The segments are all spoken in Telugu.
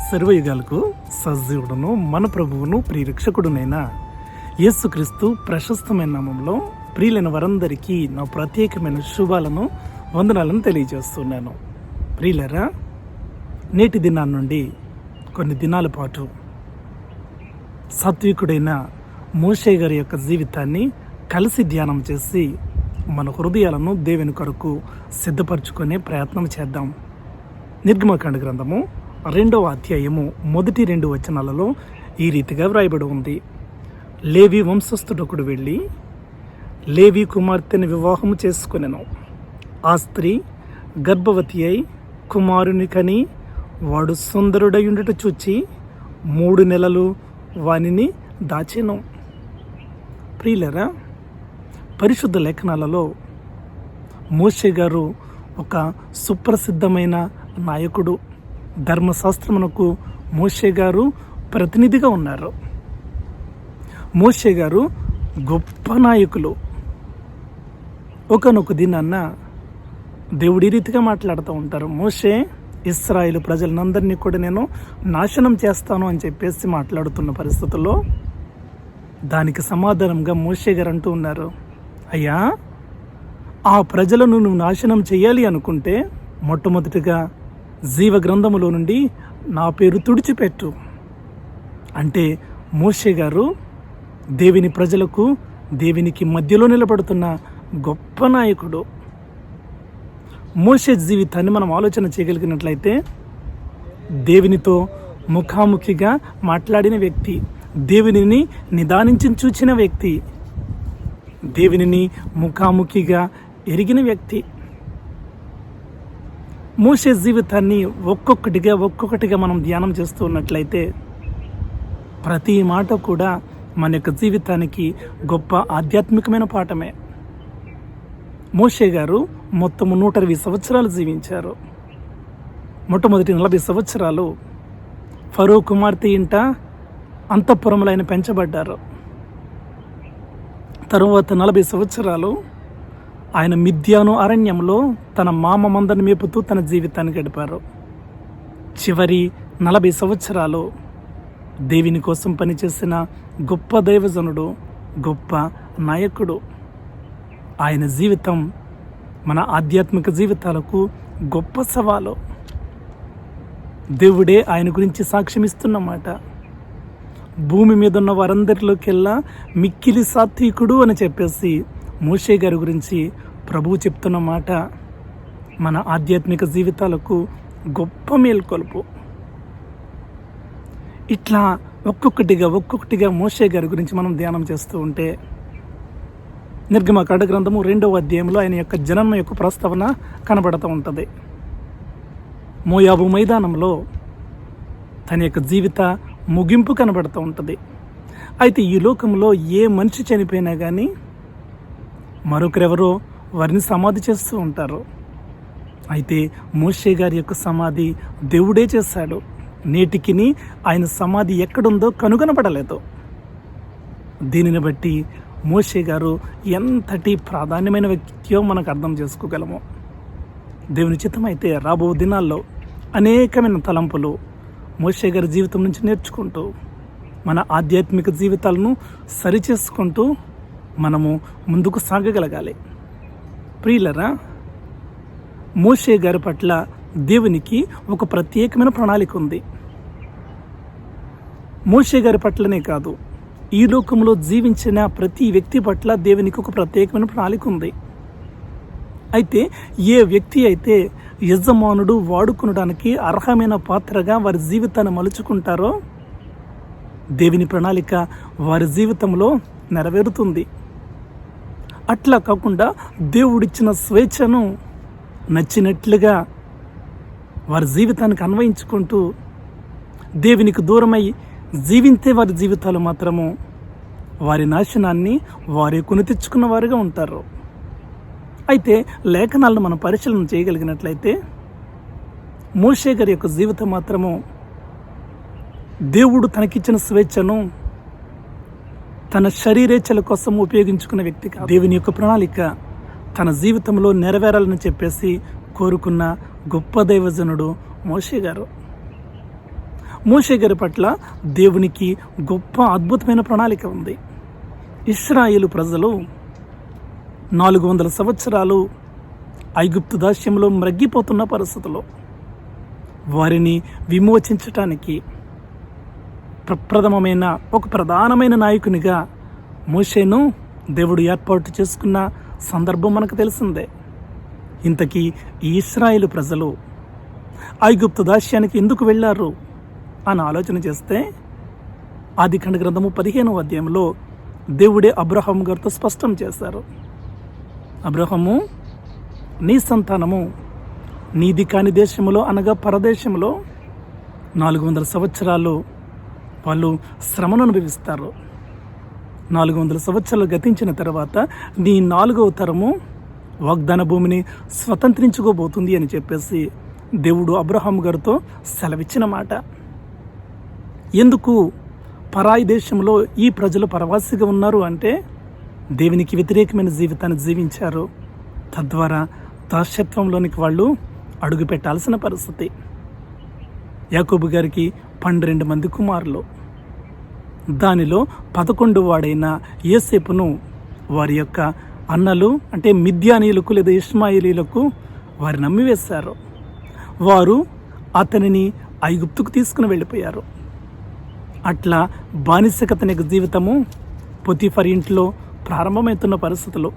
సర్వయుగాలకు సజీవుడును మన ప్రభువును ప్రియరక్షకుడునైన యేసుక్రీస్తు ప్రశస్తమైన నామంలో ప్రియులైన వారందరికీ నా ప్రత్యేకమైన శుభాలను వందనాలను తెలియజేస్తున్నాను. ప్రియులరా, నేటి దినాల నుండి కొన్ని దినాల పాటు సాత్వికుడైన మోషే గారి యొక్క జీవితాన్ని కలిసి ధ్యానం చేసి మన హృదయాలను దేవుని కొరకు సిద్ధపరచుకునే ప్రయత్నం చేద్దాం. నిర్గమకాండ గ్రంథము 2వ అధ్యాయము మొదటి 2 వచనాలలో ఈ రీతిగా వ్రాయబడి ఉంది. లేవి వంశస్థుడొకడు వెళ్ళి లేవి కుమార్తెని వివాహము చేసుకొనెను. ఆ స్త్రీ గర్భవతి అయి కుమారుని కని వాడు సుందరుడై ఉండుట చూచి 3 నెలలు వానిని దాచెను. ప్రియులరా, పరిశుద్ధ లేఖనాలలో మోషే గారు ఒక సుప్రసిద్ధమైన నాయకుడు. ధర్మశాస్త్రమునకు మోషే గారు ప్రతినిధిగా ఉన్నారు. మోషే గారు గొప్ప నాయకులు. ఒకనొక దినాన్న దేవుడి రీతిగా మాట్లాడుతూ ఉంటారు. మోషే, ఇశ్రాయేలు ప్రజలందరినీ కూడా నేను నాశనం చేస్తాను అని చెప్పేసి మాట్లాడుతున్న పరిస్థితుల్లో దానికి సమాధానంగా మోషే గారు అంటూ ఉన్నారు, అయ్యా, ఆ ప్రజలను నువ్వు నాశనం చేయాలి అనుకుంటే మొట్టమొదటిగా జీవ గ్రంథములో నుండి నా పేరు తుడిచిపెట్టు. అంటే మోషే గారు దేవుని ప్రజలకు దేవునికి మధ్యలో నిలబడుతున్న గొప్ప నాయకుడు. మోషే జీవితాన్ని మనం ఆలోచన చేయగలిగినట్లయితే దేవునితో ముఖాముఖిగా మాట్లాడిన వ్యక్తి, దేవునిని నిదానించి చూచిన వ్యక్తి, దేవునిని ముఖాముఖిగా ఎరిగిన వ్యక్తి. మోషే జీవితాన్ని ఒక్కొక్కటిగా మనం ధ్యానం చేస్తూ ఉన్నట్లయితే ప్రతి మాట కూడా మన యొక్క జీవితానికి గొప్ప ఆధ్యాత్మికమైన పాఠమే. మోషే గారు మొత్తము 120 సంవత్సరాలు జీవించారు. మొట్టమొదటి 40 సంవత్సరాలు ఫరో కుమార్తె ఇంట అంతఃపురంలో ఆయన పెంచబడ్డారు. తరువాత 40 సంవత్సరాలు ఆయన మిద్యాను అరణ్యంలో తన మామ మందను మేపుతూ తన జీవితాన్ని గడిపారు. చివరి 40 సంవత్సరాలు దేవుని కోసం పనిచేసిన గొప్ప దైవజనుడు, గొప్ప నాయకుడు. ఆయన జీవితం మన ఆధ్యాత్మిక జీవితాలకు గొప్ప సవాలు. దేవుడే ఆయన గురించి సాక్ష్యమిస్తున్నమాట. భూమి మీద ఉన్న వారందరిలోకెల్లా మిక్కిలి సాత్వికుడు అని చెప్పేసి మోషే గారి గురించి ప్రభువు చెప్తున్న మాట మన ఆధ్యాత్మిక జీవితాలకు గొప్ప మేల్కొలుపు. ఇట్లా ఒక్కొక్కటిగా మోషే గారి గురించి మనం ధ్యానం చేస్తూ ఉంటే నిర్గమకాండ గ్రంథము 2వ అధ్యాయంలో ఆయన యొక్క జన్మ యొక్క ప్రస్తావన కనబడుతూ ఉంటుంది. మోయాబు మైదానంలో తన యొక్క జీవిత ముగింపు కనబడుతూ ఉంటుంది. అయితే ఈ లోకంలో ఏ మనిషి చనిపోయినా కానీ మరొకరెవరో వారిని సమాధి చేస్తూ ఉంటారు. అయితే మోషే గారి యొక్క సమాధి దేవుడే చేశాడు. నేటికిని ఆయన సమాధి ఎక్కడుందో కనుగొనబడలేదు. దీనిని బట్టి మోషే గారు ఎంతటి ప్రాధాన్యమైన వ్యక్తియో మనకు అర్థం చేసుకోగలము. దేవుని చిత్తమైతే రాబో దినాల్లో అనేకమైన తలంపులు మోషే గారి జీవితం నుంచి నేర్చుకుంటూ మన ఆధ్యాత్మిక జీవితాలను సరిచేసుకుంటూ మనము ముందుకు సాగగలగాలి. ప్రియులరా, మోషే గారి పట్ల దేవునికి ఒక ప్రత్యేకమైన ప్రణాళిక ఉంది. మోషే గారి పట్లనే కాదు, ఈ లోకంలో జీవించిన ప్రతి వ్యక్తి పట్ల దేవునికి ఒక ప్రత్యేకమైన ప్రణాళిక ఉంది. అయితే ఏ వ్యక్తి అయితే యజమానుడు వాడుకొనడానికి అర్హమైన పాత్రగా వారి జీవితాన్ని మలుచుకుంటారో దేవుని ప్రణాళిక వారి జీవితంలో నెరవేరుతుంది. అట్లా కాకుండా దేవుడిచ్చిన స్వేచ్ఛను నచ్చినట్లుగా వారి జీవితానికి అన్వయించుకుంటూ దేవునికి దూరమై జీవించే వారి జీవితాలు మాత్రము వారి నాశనాన్ని వారే కొని తెచ్చుకున్న వారుగా ఉంటారు. అయితే లేఖనాలను మనం పరిశీలన చేయగలిగినట్లయితే మోషే గారి యొక్క జీవితం మాత్రము దేవుడు తనకిచ్చిన స్వేచ్ఛను తన శరీరేచ్ఛల కోసం ఉపయోగించుకున్న వ్యక్తి కాదు. దేవుని యొక్క ప్రణాళిక తన జీవితంలో నెరవేరాలని చెప్పేసి కోరుకున్న గొప్ప దైవజనుడు మోషే గారు. మోషే గారి పట్ల దేవునికి గొప్ప అద్భుతమైన ప్రణాళిక ఉంది. ఇశ్రాయేలు ప్రజలు 400 సంవత్సరాలు ఐగుప్తు దాస్యంలో మ్రగ్గిపోతున్న పరిస్థితుల్లో వారిని విమోచించటానికి ప్రప్రథమమైన ఒక ప్రధానమైన నాయకునిగా మోషేను దేవుడు ఏర్పాటు చేసుకున్న సందర్భం మనకు తెలిసిందే. ఇంతకీ ఈ ఇశ్రాయేలు ప్రజలు ఐగుప్తు దాస్యానికి ఎందుకు వెళ్ళారు అని ఆలోచన చేస్తే ఆదికాండ గ్రంథము 15వ అధ్యాయంలో దేవుడే అబ్రహాము గారితో స్పష్టం చేశారు. అబ్రహాము, నీ సంతానము నీది కాని దేశములో అనగా పరదేశంలో 400 సంవత్సరాలు వాళ్ళు శ్రమను అనుభవిస్తారు. 400 సంవత్సరాలు గతించిన తర్వాత నీ 4వ తరము వాగ్దాన భూమిని స్వతంత్రించుకోబోతుంది అని చెప్పేసి దేవుడు అబ్రహాము గారితో సెలవిచ్చిన మాట. ఎందుకు పరాయి దేశంలో ఈ ప్రజలు పరవాసిగా ఉన్నారు అంటే దేవునికి వ్యతిరేకమైన జీవితాన్ని జీవించారు. తద్వారా దాస్యత్వంలోనికి వాళ్ళు అడుగు పెట్టాల్సిన పరిస్థితి. యాకోబు గారికి 12 మంది కుమారులు. దానిలో 11వ వాడైన యోసేపును వారి యొక్క అన్నలు అంటే మిద్యానీయులకు లేదా ఇష్మాయిలీలకు వారిని నమ్మివేశారు. వారు అతనిని ఐగుప్తుకు తీసుకుని వెళ్ళిపోయారు. అట్లా బానిసకతని జీవితము పొతిఫర్ ఇంట్లో ప్రారంభమవుతున్న పరిస్థితులు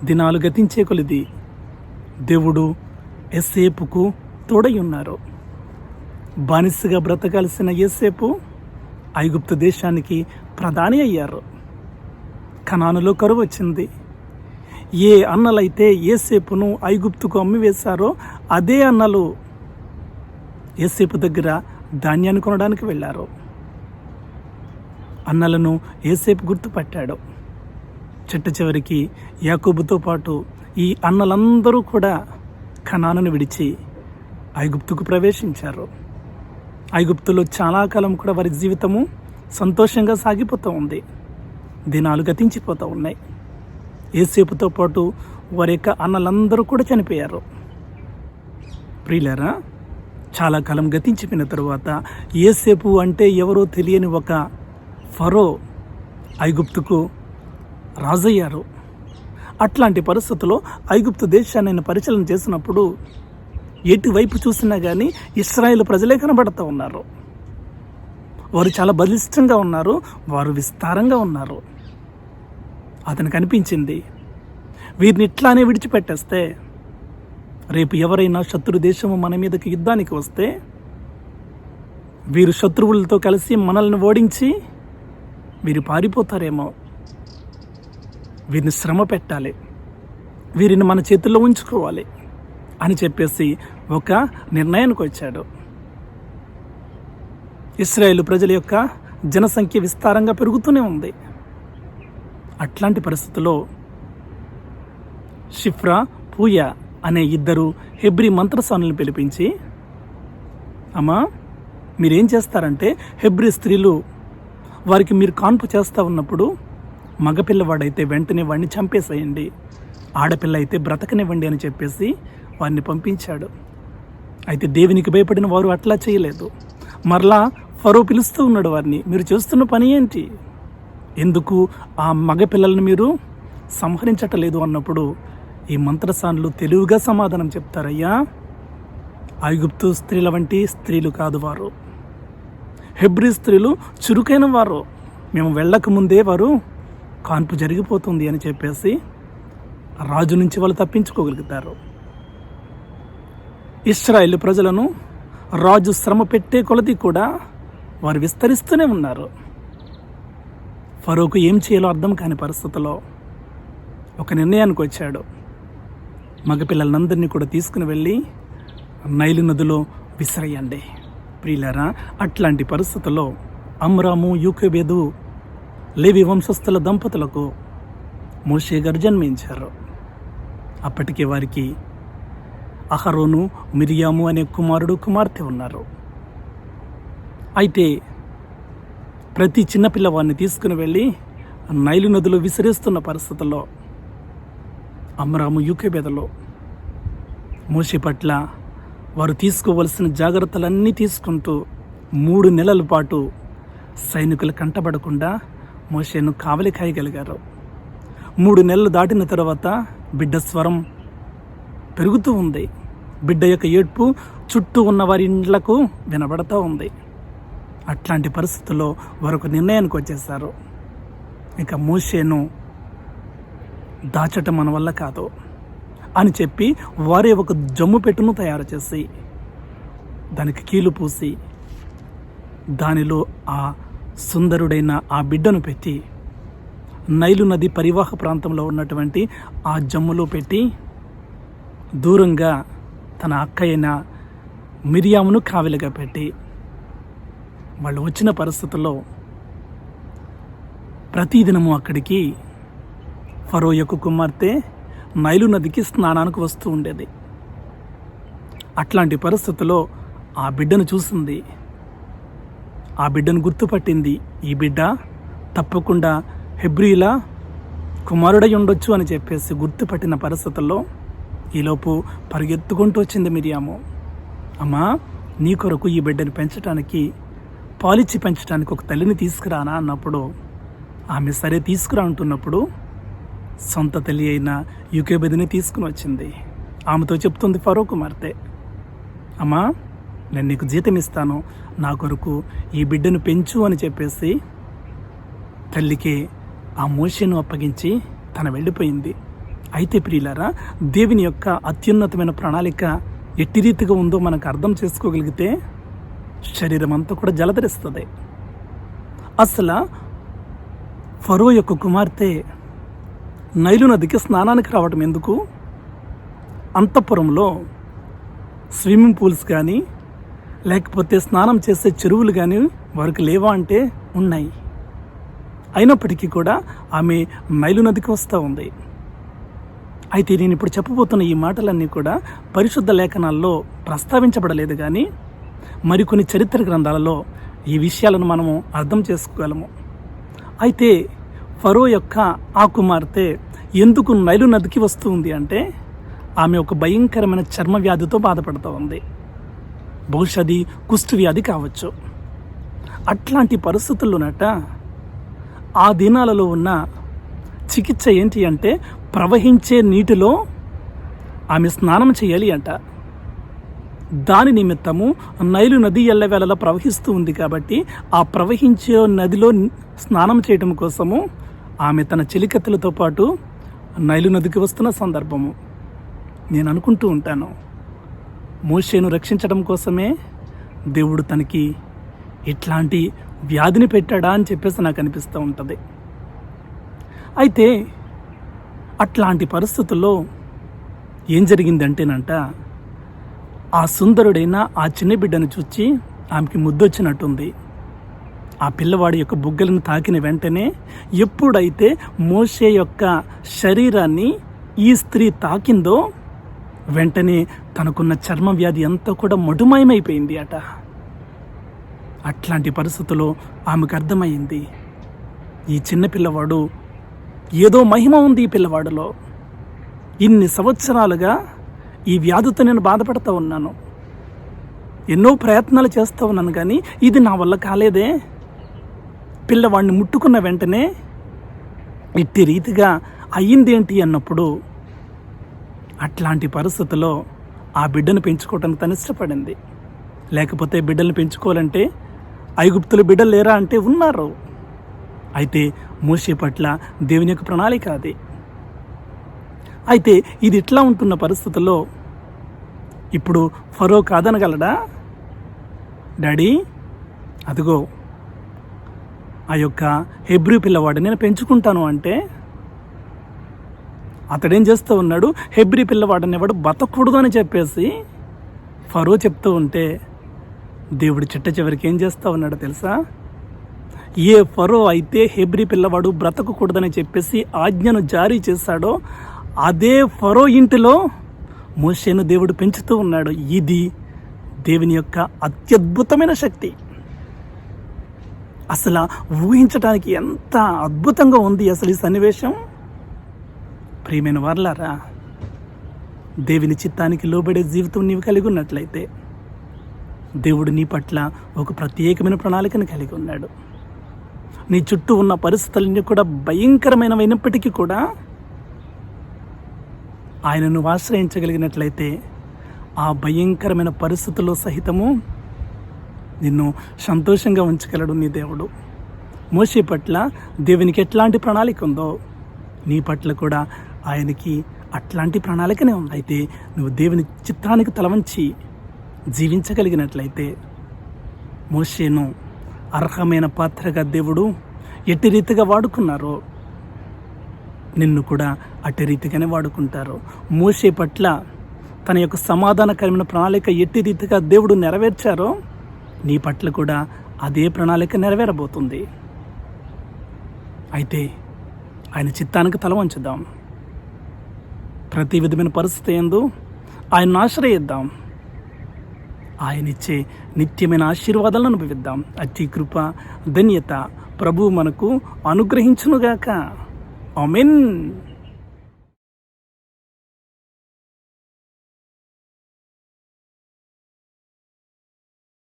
దినాలు గతించే కొలిది దేవుడు యోసేపుకు తోడై ఉన్నారు. బానిసగా బ్రతకాల్సిన యోసేపు ఐగుప్తు దేశానికి ప్రధాని అయ్యారు. కనానులో కరువు వచ్చింది. ఏ అన్నలైతే యోసేపును ఐగుప్తుకు అమ్మివేశారో అదే అన్నలు యోసేపు దగ్గర ధాన్యాన్ని కొనడానికి వెళ్ళారు. అన్నలను యోసేపు గుర్తుపట్టాడు. చిట్ట చివరికి యాకోబుతో పాటు ఈ అన్నలందరూ కూడా కనానును విడిచి ఐగుప్తుకు ప్రవేశించారు. ఐగుప్తులో చాలా కాలం కూడా వారి జీవితము సంతోషంగా సాగిపోతూ ఉంది. దినాలు గతించిపోతూ ఉన్నాయి. యోసేపుతో పాటు వారి యొక్క అన్నలందరూ కూడా చనిపోయారు. ప్రియులారా, చాలా కాలం గతించిపోయిన తరువాత యోసేపు అంటే ఎవరో తెలియని ఒక ఫరో ఐగుప్తుకు రాజయ్యారు. అట్లాంటి పరిస్థితుల్లో ఐగుప్తు దేశాన్ని ఆయన పరిచలన చేసినప్పుడు ఎటువైపు చూసినా కానీ ఇశ్రాయేలు ప్రజలే కనబడుతూ ఉన్నారు. వారు చాలా బలిష్టంగా ఉన్నారు, వారు విస్తారంగా ఉన్నారు. అతనికి అనిపించింది, వీరిని ఇట్లానే విడిచిపెట్టేస్తే రేపు ఎవరైనా శత్రు దేశము మన మీదకి యుద్ధానికి వస్తే వీరు శత్రువులతో కలిసి మనల్ని ఓడించి వీరు పారిపోతారేమో, వీరిని శ్రమ పెట్టాలి, వీరిని మన చేతుల్లో ఉంచుకోవాలి అని చెప్పేసి ఒక నిర్ణయానికి వచ్చాడు. ఇశ్రాయేలు ప్రజల యొక్క జనసంఖ్య విస్తారంగా పెరుగుతూనే ఉంది. అట్లాంటి పరిస్థితుల్లో షిఫ్రా, పూయా అనే 2 హెబ్రీ మంత్రసానులను పిలిపించి, అమ్మా మీరేం చేస్తారంటే హెబ్రీ స్త్రీలు వారికి మీరు కాన్పు చేస్తూ ఉన్నప్పుడు మగపిల్లవాడైతే వెంటనే వాడిని చంపేసేయండి, ఆడపిల్ల అయితే బ్రతకనివ్వండి అని చెప్పేసి వారిని పంపించాడు. అయితే దేవునికి భయపడిన వారు అట్లా చేయలేదు. మరలా ఫరో పిలుస్తూ ఉన్నాడు వారిని, మీరు చేస్తున్న పని ఏంటి, ఎందుకు ఆ మగపిల్లలను మీరు సంహరించటలేదు అన్నప్పుడు ఈ మంత్రసానులు తెలివిగా సమాధానం చెప్తారయ్యా, ఐగుప్తు స్త్రీల వంటి స్త్రీలు కాదు వారు, హెబ్రీ స్త్రీలు చురుకైన వారు, మేము వెళ్ళక ముందే వారు కాన్పు జరిగిపోతుంది అని చెప్పేసి రాజు నుంచి వాళ్ళు తప్పించుకోగలుగుతారు. ఇశ్రాయేలు ప్రజలను రాజు శ్రమ పెట్టే కొలది కూడా వారు విస్తరిస్తూనే ఉన్నారు. ఫరోకు ఏం చేయాలో అర్థం కాని పరిస్థితుల్లో ఒక నిర్ణయానికి వచ్చాడు. మగపిల్లలందరినీ కూడా తీసుకుని వెళ్ళి నైలు నదిలో విసిరేయండి. ప్రియులారా, అట్లాంటి పరిస్థితుల్లో అమ్రాము, యోకెబెదు లేవి వంశస్థుల దంపతులకు మోషే గారు జన్మించారు. అప్పటికే వారికి అహరోను, మిరియాము అనే కుమారుడు, కుమార్తె ఉన్నారు. అయితే ప్రతి చిన్నపిల్లవాడిని తీసుకుని వెళ్ళి నైలు నదిలో విసిరేస్తున్న పరిస్థితుల్లో అమ్రాము, యోకెబెదులో మోషే పట్ల వారు తీసుకోవలసిన జాగ్రత్తలన్నీ తీసుకుంటూ 3 నెలల పాటు సైనికులు కంటపడకుండా మోషేను కావలి కాయగలిగారు. 3 నెలలు దాటిన తర్వాత బిడ్డ స్వరం పెరుగుతూ ఉంది. బిడ్డ యొక్క ఏడ్పు చుట్టూ ఉన్న వారి ఇండ్లకు వినబడతా ఉంది. అట్లాంటి పరిస్థితుల్లో వారు ఒక నిర్ణయానికి వచ్చేసారు. ఇక మోషేను దాచటం మన వల్ల కాదు అని చెప్పి వారే ఒక జమ్ము పెట్టును తయారు చేసి దానికి కీలు పూసి దానిలో ఆ సుందరుడైన ఆ బిడ్డను పెట్టి నైలు నది పరివాహ ప్రాంతంలో ఉన్నటువంటి ఆ జమ్ములో పెట్టి దూరంగా తన అక్క అయిన మిరియామును కావలిగా పెట్టి వాళ్ళు వచ్చిన పరిస్థితుల్లో ప్రతిదినము అక్కడికి ఫరో యొక్క కుమార్తె నైలు నదికి స్నానానికి వస్తూ ఉండేది. అట్లాంటి పరిస్థితుల్లో ఆ బిడ్డను చూసింది. ఆ బిడ్డను గుర్తుపట్టింది. ఈ బిడ్డ తప్పకుండా హెబ్రీల కుమారుడై ఉండొచ్చు అని చెప్పేసి గుర్తుపట్టిన పరిస్థితుల్లో ఈలోపు పరిగెత్తుకుంటూ వచ్చింది మిరియాము. అమ్మా, నీ కొరకు ఈ బిడ్డను పెంచడానికి, పాలిచ్చి పెంచడానికి ఒక తల్లిని తీసుకురానా అన్నప్పుడు ఆమె సరే తీసుకురా అంటున్నప్పుడు సొంత తల్లి అయిన యూకేబెదిని తీసుకుని వచ్చింది. ఆమెతో చెప్తుంది ఫరో కుమార్తె, అమ్మా నేను నీకు జీతం ఇస్తాను, నా కొరకు ఈ బిడ్డను పెంచు అని చెప్పేసి తల్లికి ఆ మోషేను అప్పగించి తన వెళ్ళిపోయింది. అయితే ప్రియులారా, దేవుని యొక్క అత్యున్నతమైన ప్రణాళిక ఎట్టి రీతిగా ఉందో మనకు అర్థం చేసుకోగలిగితే శరీరం అంతా కూడా జలధరిస్తుంది. అసలు ఫరో యొక్క కుమార్తె నైలు నదికి స్నానానికి రావడం ఎందుకు? అంతఃపురంలో స్విమ్మింగ్ పూల్స్ కానీ లేకపోతే స్నానం చేసే చెరువులు కానీ వారికి లేవా అంటే ఉన్నాయి. అయినప్పటికీ కూడా ఆమె నైలు నదికి వస్తూ ఉంది. అయితే నేను ఇప్పుడు చెప్పబోతున్న ఈ మాటలన్నీ కూడా పరిశుద్ధ లేఖనాల్లో ప్రస్తావించబడలేదు, కానీ మరికొన్ని చరిత్ర గ్రంథాలలో ఈ విషయాలను మనము అర్థం చేసుకోగలము. అయితే ఫరో యొక్క ఆ కుమార్తె ఎందుకు నైలు నదికి వస్తూ ఉంది అంటే ఆమె ఒక భయంకరమైన చర్మ వ్యాధితో బాధపడుతూ ఉంది. బహుశది కుష్టు వ్యాధి కావచ్చు. అట్లాంటి పరిస్థితుల్లోనట ఆ దినాలలో ఉన్న చికిత్స ఏంటి అంటే ప్రవహించే నీటిలో ఆమె స్నానం చేయాలి అంట. దాని నిమిత్తము నైలు నది ఎల్లవేళలా ప్రవహిస్తూ ఉంది కాబట్టి ఆ ప్రవహించే నదిలో స్నానం చేయడం కోసము ఆమె తన చెలికత్తెలతో పాటు నైలు నదికి వస్తున్న సందర్భము. నేను అనుకుంటూ ఉంటాను, మోషేను రక్షించడం కోసమే దేవుడు తనకి ఇట్లాంటి వ్యాధిని పెట్టాడా అని చెప్పేసి నాకు అనిపిస్తూ ఉంటుంది. అయితే అట్లాంటి పరిస్థితుల్లో ఏం జరిగిందంటేనంట, ఆ సుందరుడైన ఆ చిన్న బిడ్డను చూచి ఆమెకి ముద్దొచ్చినట్టుంది. ఆ పిల్లవాడి యొక్క బుగ్గలను తాకిన వెంటనే ఎప్పుడైతే మోషే యొక్క శరీరాన్ని ఈ స్త్రీ తాకిందో వెంటనే తనకున్న చర్మ వ్యాధి అంతా కూడా మటుమాయమైపోయింది అట. అట్లాంటి పరిస్థితుల్లో ఆమెకు అర్థమైంది, ఈ చిన్న పిల్లవాడు ఏదో మహిమ ఉంది ఈ పిల్లవాడిలో. ఇన్ని సంవత్సరాలుగా ఈ వ్యాధితో నేను బాధపడుతూ ఉన్నాను, ఎన్నో ప్రయత్నాలు చేస్తూ ఉన్నాను, కానీ ఇది నా వల్ల కాలేదే. పిల్లవాడిని ముట్టుకున్న వెంటనే ఇట్టి రీతిగా అయ్యిందేంటి అన్నప్పుడు అట్లాంటి పరిస్థితుల్లో ఆ బిడ్డను పెంచుకోవడానికి తను ఇష్టపడింది. లేకపోతే బిడ్డలను పెంచుకోవాలంటే ఐగుప్తులు బిడ్డలు లేరా అంటే ఉన్నారు. అయితే మోషే పట్ల దేవుని యొక్క ప్రణాళిక అది. అయితే ఇది ఇట్లా ఉంటున్న పరిస్థితుల్లో ఇప్పుడు ఫరో కాదనగలడా? డాడీ, అదిగో ఆ యొక్క హెబ్రీ పిల్లవాడు నేను పెంచుకుంటాను అంటే అతడేం చేస్తూ ఉన్నాడు, హెబ్రీ పిల్లవాడు అనేవాడు బతకూడదు అని చెప్పేసి ఫరో చెప్తూ ఉంటే దేవుడు చిట్ట చివరికి ఏం చేస్తూ ఉన్నాడో తెలుసా? ఏ ఫరో అయితే హెబ్రీ పిల్లవాడు బ్రతకకూడదని చెప్పేసి ఆజ్ఞను జారీ చేశాడో అదే ఫరో ఇంటిలో మోషేను దేవుడు పెంచుతూ ఉన్నాడు. ఇది దేవుని యొక్క అత్యద్భుతమైన శక్తి. అసలు ఊహించడానికి ఎంత అద్భుతంగా ఉంది అసలు ఈ సన్నివేశం. ప్రియమైన వారలారా, దేవుని చిత్తానికి లోబడే జీవితం నీవు కలిగి ఉన్నట్లయితే దేవుడు నీ పట్ల ఒక ప్రత్యేకమైన ప్రణాళికను కలిగి ఉన్నాడు. నీ చుట్టూ ఉన్న పరిస్థితులన్నీ కూడా భయంకరమైనవైనప్పటికీ కూడా ఆయన నువ్వు ఆశ్రయించగలిగినట్లయితే ఆ భయంకరమైన పరిస్థితుల్లో సహితము నిన్ను సంతోషంగా ఉంచగలడు నీ దేవుడు. మోషే పట్ల దేవునికి ఎట్లాంటి ప్రణాళిక ఉందో నీ పట్ల కూడా ఆయనకి అట్లాంటి ప్రణాళికనే ఉంది. అయితే నువ్వు దేవుని చిత్తానికి తలవంచి జీవించగలిగినట్లయితే మోషేను అర్హమైన పాత్రగా దేవుడు ఎట్టి రీతిగా వాడుకున్నారో నిన్ను కూడా అట్టి రీతిగానే వాడుకుంటారు. మోషే పట్ల తన యొక్క సమాధానకరమైన ప్రణాళిక ఎట్టి రీతిగా దేవుడు నెరవేర్చారో నీ పట్ల కూడా అదే ప్రణాళిక నెరవేరబోతుంది. అయితే ఆయన చిత్తానికి తల వంచుదాం. ప్రతి విధమైన పరిస్థితి యందు ఆయన్ను ఆశ్రయిద్దాం. ఆయనిచ్చే నిత్యమైన ఆశీర్వాదాలను అనుభవిద్దాం. అట్టి కృప ధన్యత ప్రభువు మనకు అనుగ్రహించునుగాక. ఆమేన్.